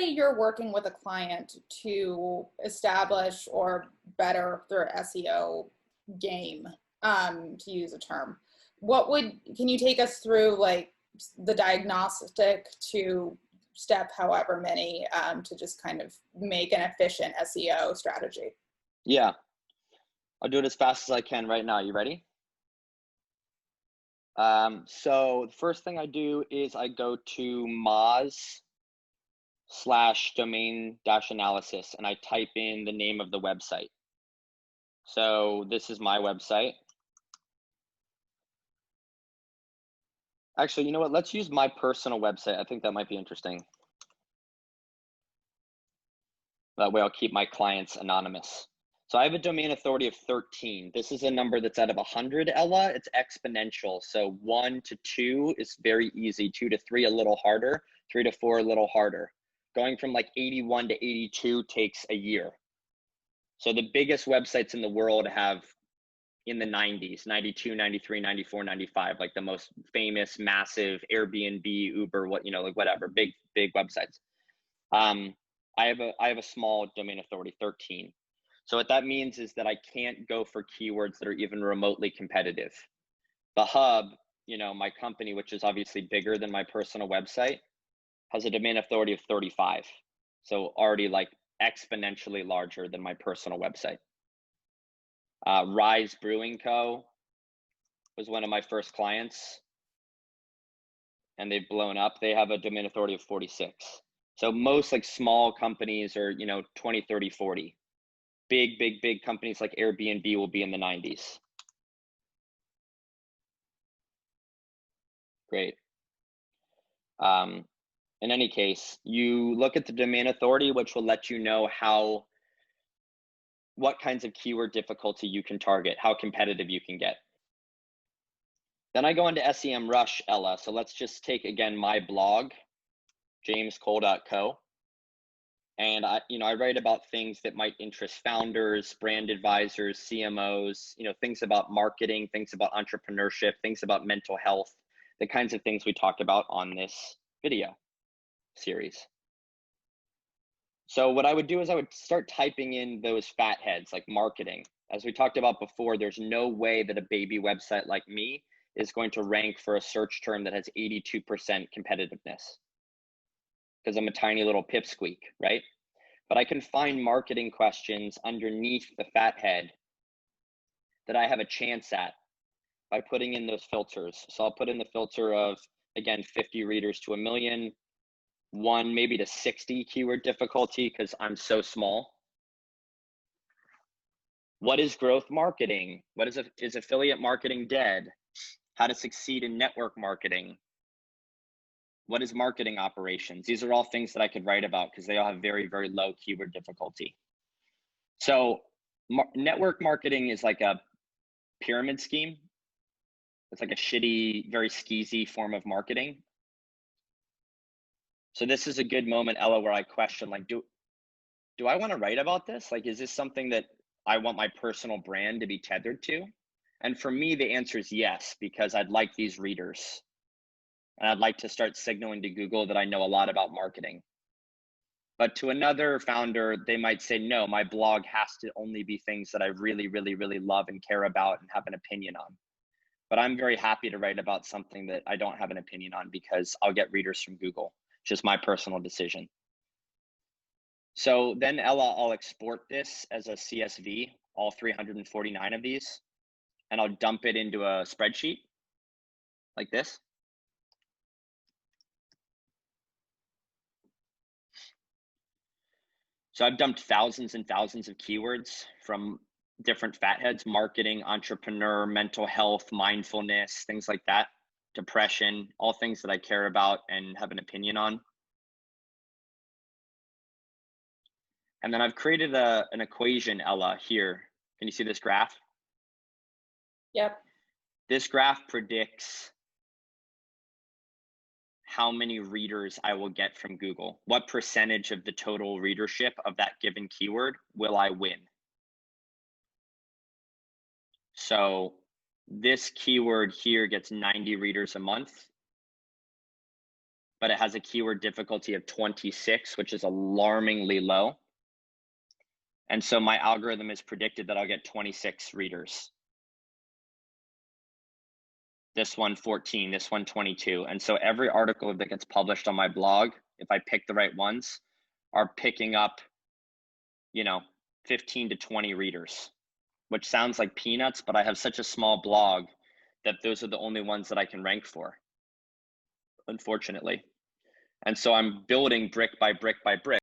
you're working with a client to establish or better their SEO game, to use a term. Can you take us through like the diagnostic to step however many to just kind of make an efficient SEO strategy? Yeah, I'll do it as fast as I can right now. You ready? So the first thing I do is I go to moz/domain-analysis and I type in the name of the website. So this is my website. Actually, you know what? Let's use my personal website. I think that might be interesting. That way I'll keep my clients anonymous. So I have a domain authority of 13. This is a number that's out of 100, Ella. It's exponential. So 1 to 2 is very easy. 2 to 3, a little harder. 3 to 4, a little harder. Going from like 81 to 82 takes a year. So the biggest websites in the world have in the 90s, 92, 93, 94, 95, like the most famous, massive Airbnb, Uber, like whatever, big websites. I have a small domain authority, 13. So what that means is that I can't go for keywords that are even remotely competitive. The Hub, my company, which is obviously bigger than my personal website, has a domain authority of 35. So already like exponentially larger than my personal website. Rise Brewing Co. was one of my first clients, and they've blown up. They have a domain authority of 46. So most like small companies are, 20, 30, 40. Big companies like Airbnb will be in the 90s. Great. In any case, you look at the domain authority, which will let you know what kinds of keyword difficulty you can target, how competitive you can get. Then I go into SEMRush, Ella. So let's just take again my blog, jamescole.co. And I write about things that might interest founders, brand advisors, CMOs, things about marketing, things about entrepreneurship, things about mental health, the kinds of things we talked about on this video series. So what I would do is I would start typing in those fat heads like marketing. As we talked about before, there's no way that a baby website like me is going to rank for a search term that has 82% competitiveness, because I'm a tiny little pipsqueak, right? But I can find marketing questions underneath the fat head that I have a chance at by putting in those filters. So I'll put in the filter of, again, 50 readers to 1 million, 1 maybe to 60 keyword difficulty because I'm so small. What is growth marketing? Is affiliate marketing dead? How to succeed in network marketing? What is marketing operations? These are all things that I could write about because they all have very, very low keyword difficulty. So network marketing is like a pyramid scheme. It's like a shitty, very skeezy form of marketing. So this is a good moment, Ella, where I question, like, do I want to write about this? Like, is this something that I want my personal brand to be tethered to? And for me, the answer is yes, because I'd like these readers. And I'd like to start signaling to Google that I know a lot about marketing. But to another founder, they might say, no, my blog has to only be things that I really, really, really love and care about and have an opinion on. But I'm very happy to write about something that I don't have an opinion on because I'll get readers from Google. It's just my personal decision. So then, Ella, I'll export this as a CSV, all 349 of these, and I'll dump it into a spreadsheet like this. So I've dumped thousands and thousands of keywords from different fatheads: marketing, entrepreneur, mental health, mindfulness, things like that, depression, all things that I care about and have an opinion on. And then I've created an equation, Ella, here. Can you see this graph? Yep. This graph predicts how many readers I will get from Google. What percentage of the total readership of that given keyword will I win? So this keyword here gets 90 readers a month. but it has a keyword difficulty of 26, which is alarmingly low. And so my algorithm has predicted that I'll get 26 readers. This one 14, this one 22. And so every article that gets published on my blog, if I pick the right ones, are picking up, 15 to 20 readers, which sounds like peanuts, but I have such a small blog that those are the only ones that I can rank for, unfortunately. And so I'm building brick by brick by brick.